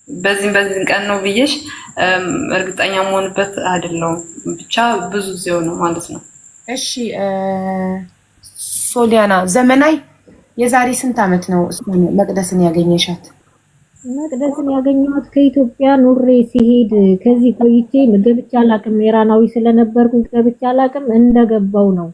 በዚህ ቀን ነው ብዬሽ እርግጠኛ መሆንበት አይደለም ብቻ ብዙ ጊዜው ነው ማለት ነው። እሺ ሶሊያና ዘመናይ የዛሬ ስንት አመት ነው እሱን መቅደስን ያገኘሻት? መቅደስን ያገኘኋት ከኢትዮጵያ ኑሬ ሲሄድ ከዚህ ቆይቼ ገብቼ አላቅም። ኢራናዊ ስለነበርኩ ገብቼ አላቅም። እንደገባው ነው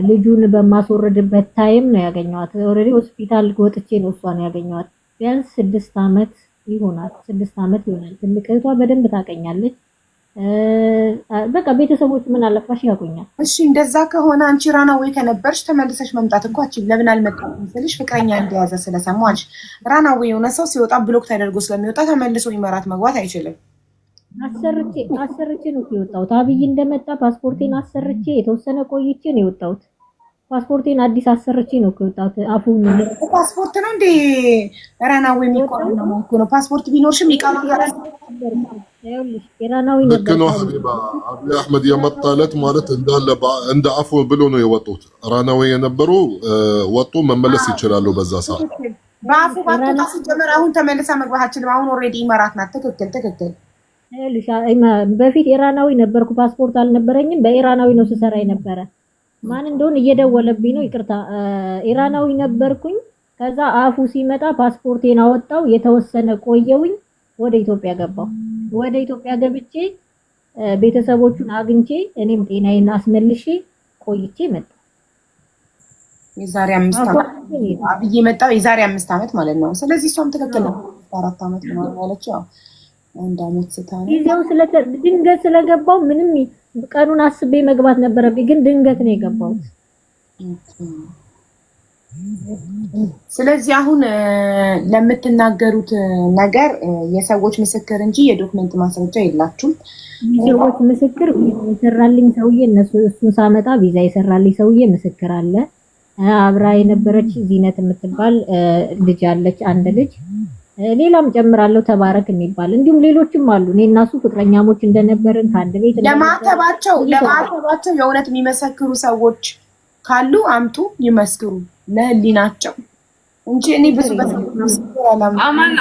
ልጁን በማስወርድበት ታይም ነው ያገኘኋት። ኦልሬዲ ሆስፒታል ወጥቼ ነው እሷን ያገኘኋት። ቢያንስ 6 አመት ይሆናል። 6 አመት ይሆናል። ትልቅ እህቷ በደንብ ታቀኛለች። በቃ ቤተሰቦች ምን አለፋሽ ያቆኛል። እሺ እንደዛ ከሆነ አንቺ ራናዌይ ከነበርሽ ተመልሰሽ መምጣት እንኳን አትችይም። ለምን አልመጣም ስልሽ ፍቅረኛ እንደያዘ ስለሰማሽ ራናዌይ የሆነ ሰው ሲወጣ ብሎክ ተደርጎ ስለሚወጣ ተመልሶ ኢማራት መግባት አይችልም። አሰርቼ ነው የወጣሁት። አብይ እንደመጣ ፓስፖርቴን አሰርቼ የተወሰነ ቆይቼ ነው የወጣሁት። ፓስፖርቴን አዲስ አሰርቼ ነው የወጣሁት። አፉን ፓስፖርት ነው እንዴ ራናዌይ የሚቆረው ነው። ፓስፖርት ቢኖርሽም ይቃማ ኢራናዊ ነበር ነው ሐቢባ አብይ አህመድ የመጣለት ማለት እንዳለ እንደ አፉ ብሎ ነው የወጡት። ራናዌይ የነበሩ ወጡ መመለስ ይችላሉ በዛ ሰዓት ባፉ ባጣ ሲጀመር አሁን ተመልሳ መግባታችን አሁን ኦሬዲ ኢማራት ናት። ትክክል በፊት ኢራናዊ ነበርኩ። ፓስፖርት አልነበረኝም። በኢራናዊ ነው ስሰራ የነበረ። ማን እንደሆነ እየደወለብኝ ነው ይቅርታ። ኢራናዊ ነበርኩኝ። ከዛ አፉ ሲመጣ ፓስፖርቴን አወጣው። የተወሰነ ቆየውኝ። ወደ ኢትዮጵያ ገባው። ወደ ኢትዮጵያ ገብቼ ቤተሰቦቹን አግኝቼ እኔም ጤናዬን አስመልሼ ቆይቼ መጣ። የዛሬ 5 አመት አብይ መጣው። የዛሬ 5 አመት ማለት ነው። ስለዚህ እሷም ትክክል ነው። 4 አመት ነው ያለችው። ያው አንድ አመት ስታነ ይሄው ድንገት ስለገባው ምንም ቀኑን አስቤ መግባት ነበረብኝ፣ ግን ድንገት ነው የገባሁት። ስለዚህ አሁን ለምትናገሩት ነገር የሰዎች ምስክር እንጂ የዶክመንት ማስረጃ የላችሁም። የሰዎች ምስክር የሰራልኝ ሰውዬ እሱን ሳመጣ ቪዛ የሰራልኝ ሰውዬ ምስክር አለ። አብራ የነበረች ዚነት የምትባል ልጅ አለች፣ አንድ ልጅ ሌላም ጨምራለሁ ተባረክ የሚባል እንዲሁም ሌሎችም አሉ። እኔ እና እሱ ፍቅረኛሞች እንደነበርን ከአንድ ቤት ለማተባቸው የእውነት የሚመሰክሩ ሰዎች ካሉ አምጡ ይመስክሩ ለህሊናቸው እንጂ እኔ ብዙ አማን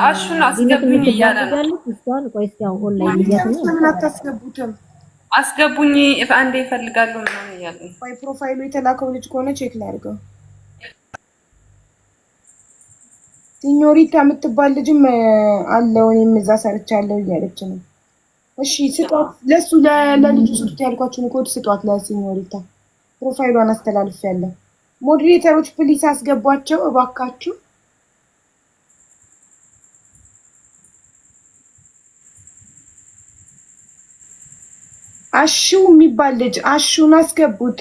አሹን አስገቡኝ እያለ ነው። እሷን ቆይስ ያው ኦንላይን እያተነ ምን አታስገቡትም? አስገቡኝ አንዴ ይፈልጋሉ ምናምን እያለ ነው። ወይ ፕሮፋይሉ የተላከው ልጅ ከሆነ ቼክ ላድርገው። ሲኞሪታ የምትባል ልጅም አለው እኔም እዛ ሰርቻለሁ እያለች ነው። እሺ ስጧት፣ ለሱ ለልጁ ስጡት ያልኳችሁን ኮድ ስጧት ለሲኞሪታ። ፕሮፋይሏን አስተላልፌያለሁ። ሞዴሬተሮች ፕሊስ አስገቧቸው እባካችሁ። አሹ የሚባል ልጅ አሹን አስገቡት።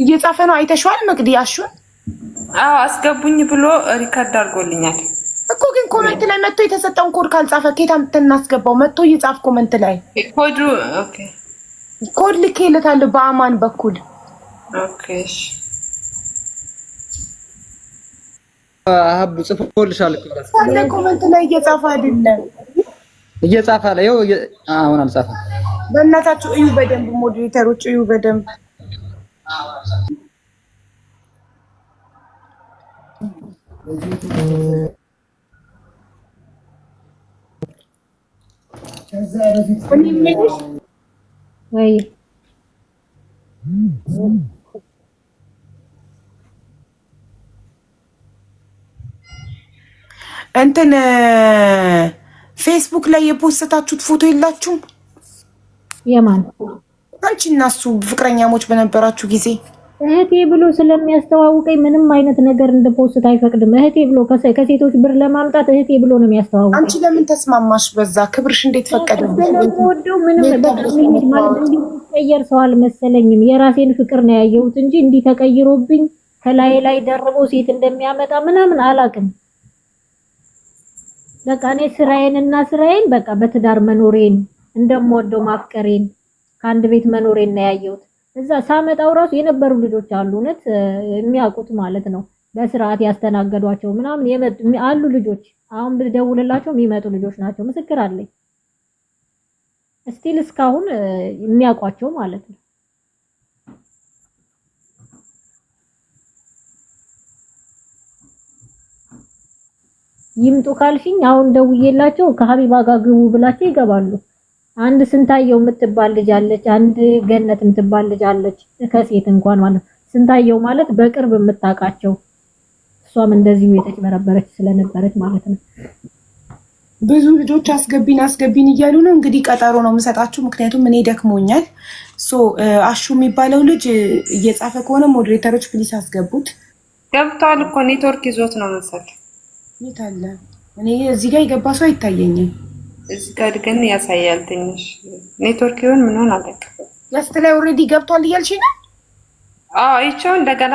እየጻፈ ነው። አይተሽዋል መቅዲ? አሹን አዎ አስገቡኝ ብሎ ሪካርድ አድርጎልኛል እኮ። ግን ኮሜንት ላይ መጥቶ የተሰጠውን ኮድ ካልጻፈ ከየት አምጥተን እናስገባው? መጥቶ ይጻፍ ኮሜንት ላይ ኮዱ። ኦኬ ኮድ ልኬለታለሁ በአማን በኩል። ኦኬ እሺ አብ ጽፎልሻል እኮ ታዲያ ኮሜንት ላይ እየጻፈ አይደለም። እየጻፈ አለ። ይኸው አሁን አልጻፈም። በእናታችሁ እዩ በደንብ ሞዴሬተሮች እዩ በደንብ። ወይ እንትን ፌስቡክ ላይ የፖስታችሁት ፎቶ የላችሁም? የማን? አንቺ እና እሱ ፍቅረኛሞች በነበራችሁ ጊዜ እህቴ ብሎ ስለሚያስተዋውቀኝ ምንም አይነት ነገር እንድፖስት አይፈቅድም። እህቴ ብሎ ከሴቶች ብር ለማምጣት እህቴ ብሎ ነው የሚያስተዋውቀኝ። አንቺ ለምን ተስማማሽ? በዛ ክብርሽ እንዴት ፈቀደ? ስለምወደው ምንም ማለት እንዲቀየር ሰው አልመሰለኝም። የራሴን ፍቅር ነው ያየሁት እንጂ እንዲህ ተቀይሮብኝ ከላይ ደርቦ ሴት እንደሚያመጣ ምናምን አላውቅም። በቃ እኔ ስራዬን በቃ በትዳር መኖሬን እንደምወደው ማፍቀሬን ከአንድ ቤት መኖሬን ነው ያየሁት። እዛ ሳመጣው ራሱ የነበሩ ልጆች አሉ እውነት የሚያውቁት ማለት ነው። በስርዓት ያስተናገዷቸው ምናምን አሉ ልጆች። አሁን ብደውልላቸው የሚመጡ ልጆች ናቸው። ምስክር አለኝ ስቲል እስካሁን የሚያውቋቸው ማለት ነው። ይምጡ ካልሽኝ አሁን ደውዬላቸው ከሀቢባ ጋር ግቡ ብላቸው ይገባሉ። አንድ ስንታየው የምትባል ልጅ አለች፣ አንድ ገነት የምትባል ልጅ አለች፣ ከሴት እንኳን ማለት ስንታየው ማለት በቅርብ የምታውቃቸው እሷም እንደዚሁ የተጭበረበረች ስለነበረች ማለት ነው። ብዙ ልጆች አስገቢን እያሉ ነው። እንግዲህ ቀጠሮ ነው የምሰጣችሁ፣ ምክንያቱም እኔ ደክሞኛል። አሹ የሚባለው ልጅ እየጻፈ ከሆነ ሞዴሬተሮች ፕሊስ አስገቡት። ገብቷል እኮ ኔትወርክ ይዞት ነው መሰለኝ። የት አለ? እኔ እዚህ ጋር የገባ ሰው አይታየኝም። እዚህ ጋር ግን ያሳያል። ትንሽ ኔትወርክ ይሁን ምን ሆነ አላውቅም። ገስት ላይ ኦልሬዲ ገብቷል እያልሽኝ ነው? አዎ ይቸው እንደገና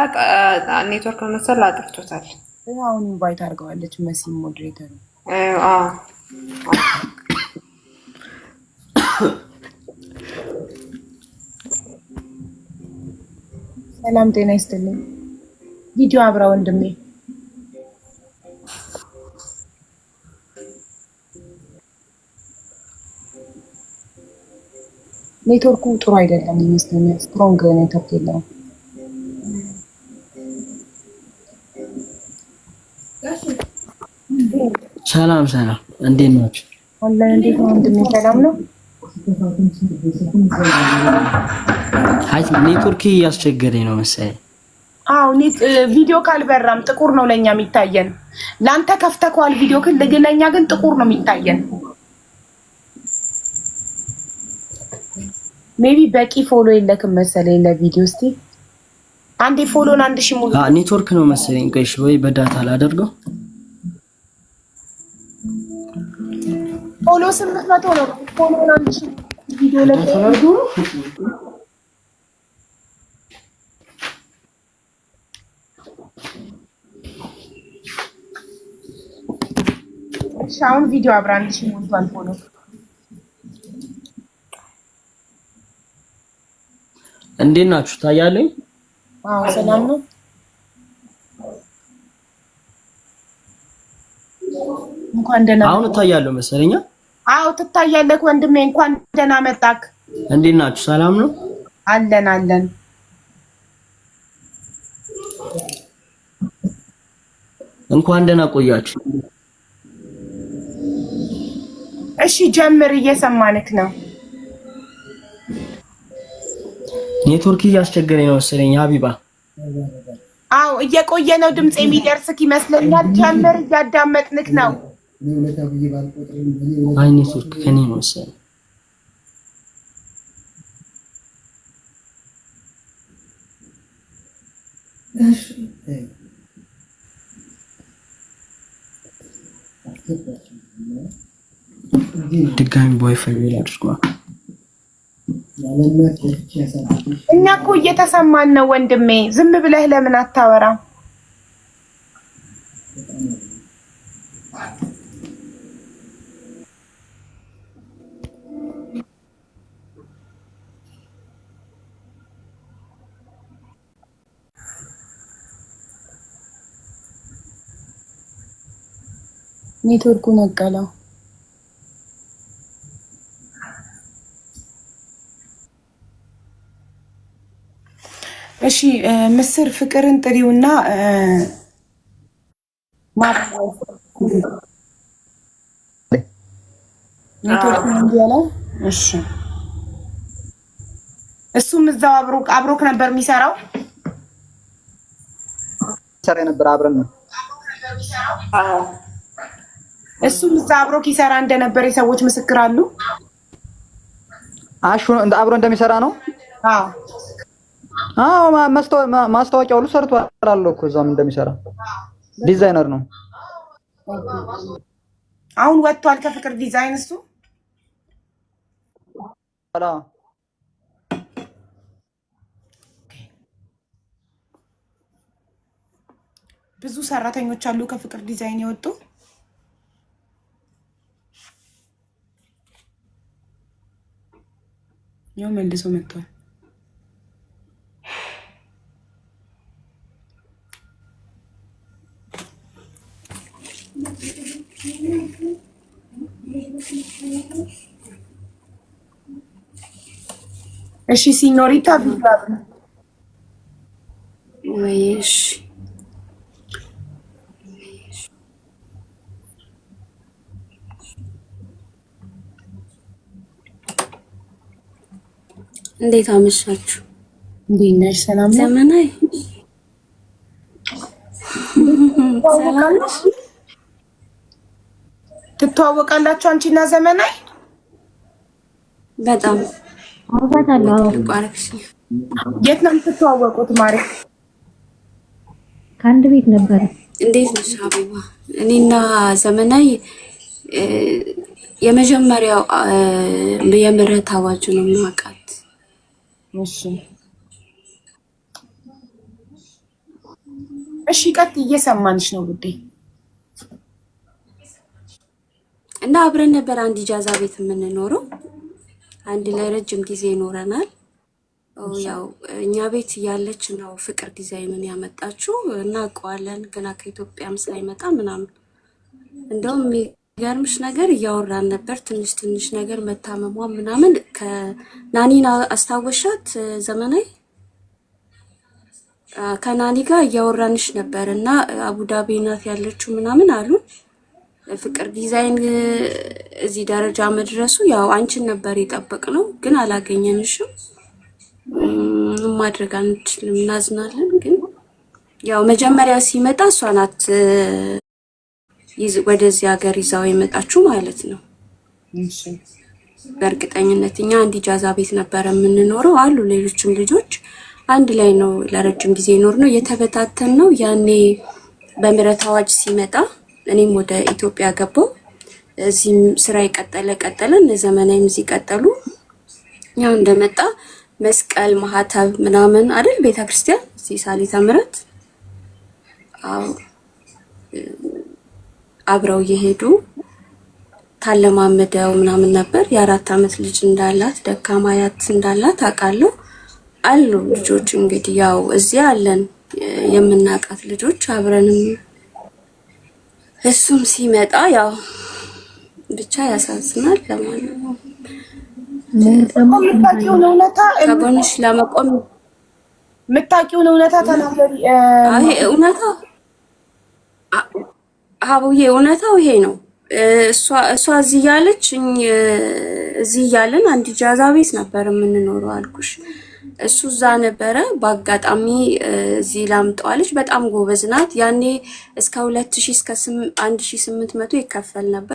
ኔትወርክ መሰል አጥፍቶታል። አሁን ኢንቫይት አድርገዋለች መሲ ሞዴሬተር። አዎ ሰላም ጤና ይስጥልኝ። ቪዲዮ አብራ ወንድሜ ኔትወርኩ ጥሩ አይደለም ይመስለኛል። ስትሮንግ ኔትወርክ የለውም። ሰላም እንዴት ናችሁ? አለን። እንዴት ነው ወንድሜ? ሰላም ነው? አይ ኔትወርክ እያስቸገረኝ ነው መሰለኝ። አዎ ቪዲዮ ካልበራም ጥቁር ነው ለኛ የሚታየን። ላንተ ከፍተከዋል ቪዲዮ ለኛ ግን ጥቁር ነው የሚታየን። ሜቢ በቂ ፎሎ የለክም መሰለኝ ለቪዲዮ። እስቲ አንዴ ፎሎን 1000 ሙሉ። ኔትወርክ ነው መሰለኝ። ቆይሽ ወይ በዳታ ላደርገው። ፎሎ 800 ነው። ፎሎን 1000 ቪዲዮ ለቪዲዮ ሻውን ቪዲዮ አብራ 1000 ሞልቷል ፎሎ። እንዴት ናችሁ? ታያለኝ? አዎ ሰላም ነው። እንኳን ደህና አሁን ታያለሁ መሰለኝ። አዎ ትታያለህ ወንድሜ፣ እንኳን ደህና መጣክ። እንዴት ናችሁ? ሰላም ነው? አለን። እንኳን ደህና ቆያችሁ። እሺ ጀምር፣ እየሰማንክ ነው። ኔትወርክ እያስቸገረኝ ነው መሰለኝ ሀቢባ። አዎ እየቆየ ነው ድምጽ የሚደርስክ ይመስለኛል። ጀምር፣ እያዳመጥንክ ነው። አይ ኔትወርክ ከኔ ነው መሰለኝ። ድጋሚ ዋይፋይ ቢል አድርጓል። እኛ እኮ እየተሰማን ነው ወንድሜ፣ ዝም ብለህ ለምን አታወራም? ኔትወርኩ ነቀለው። እሺ ምስር ፍቅርን ጥሪውና ኔትወርክ እንዲያለው። እሺ እሱም እዛው አብሮክ ነበር የሚሰራው። ሰራ ነበር አብረን ነው። እሱም እዛ አብሮክ ይሰራ እንደነበር የሰዎች ምስክር አሉ። አሹ አብሮ እንደሚሰራ ነው። አዎ ማስታወቂያ ሁሉ ሰርቷል አለው እኮ እዛም እንደሚሰራ ዲዛይነር ነው። አሁን ወጥቷል ከፍቅር ዲዛይን እሱ። ብዙ ሰራተኞች አሉ ከፍቅር ዲዛይን የወጡ። ያው መልሶ መጥቷል። እሺ ሲኞሪታ ቢላብ ወይሽ እንዴት አመሻችሁ? እንዴት ነሽ? ሰላም ነው? ዘመናዊ ሰላም ነሽ? ትተዋወቃላችሁ አንቺና ዘመናዊ? በጣም አውቃታለሁ። ቋረክሽ የት ነው የምትተዋወቁት? ማለት ከአንድ ቤት ነበረ። እንዴት ነሽ ሀቢባ? እኔና ዘመናዊ የመጀመሪያው የምህረት አዋጅ ነው የማውቃት። እሺ ቀጥ እየሰማንሽ ነው ውዴ። እና አብረን ነበር አንድ ኢጃዛ ቤት የምንኖረው። አንድ ላይ ረጅም ጊዜ ይኖረናል። ያው እኛ ቤት ያለች ነው ፍቅር ዲዛይንን ያመጣችው እናውቀዋለን። ገና ከኢትዮጵያም ሳይመጣ ምናምን እንደውም የሚገርምሽ ነገር እያወራን ነበር። ትንሽ ነገር መታመሟ ምናምን ከናኒና አስታወሻት ዘመናዊ ከናኒ ጋር እያወራንሽ ነበር እና አቡዳቢ ናት ያለችው ምናምን አሉን። ፍቅር ዲዛይን እዚህ ደረጃ መድረሱ ያው አንቺን ነበር የጠበቅነው፣ ግን አላገኘንሽም። ማድረግ አንችልም፣ እናዝናለን። ግን ያው መጀመሪያ ሲመጣ እሷ ናት ወደዚህ ሀገር ይዛው የመጣችው ማለት ነው። በእርግጠኝነት እኛ አንድ ኢጃዛ ቤት ነበር የምንኖረው። አሉ ሌሎችም ልጆች አንድ ላይ ነው ለረጅም ጊዜ ኖር ነው የተበታተን ነው። ያኔ በምህረት አዋጅ ሲመጣ እኔም ወደ ኢትዮጵያ ገባው። እዚህም ስራ ቀጠለ ዘመናዊም እዚህ ቀጠሉ። ያው እንደመጣ መስቀል ማህተብ ምናምን አይደል ቤተክርስቲያን እዚህ ሳሊተ ምህረት አብረው እየሄዱ ታለማመደው ምናምን ነበር። የ4 ዓመት ልጅ እንዳላት ደካማ አያት እንዳላት አውቃለሁ። አሉ ልጆች እንግዲህ ያው እዚህ አለን የምናውቃት ልጆች አብረንም። እሱም ሲመጣ ያው ብቻ ያሳዝናል። ለማንኛውም ከጎንሽ ለመቆም የምታውቂውን እውነታ ተናገሪ። አይ እውነታ ሀቡዬ እውነታው ይሄ ነው። እሷ እዚህ ያለች እዚህ ያለን አንድ ኢጃዛ ቤት ነበር የምንኖረው አልኩሽ። እሱ እዛ ነበረ። በአጋጣሚ እዚህ ላምጠዋለች። በጣም ጎበዝ ናት። ያኔ እስከ 2000 እስከ 1800 ይከፈል ነበር።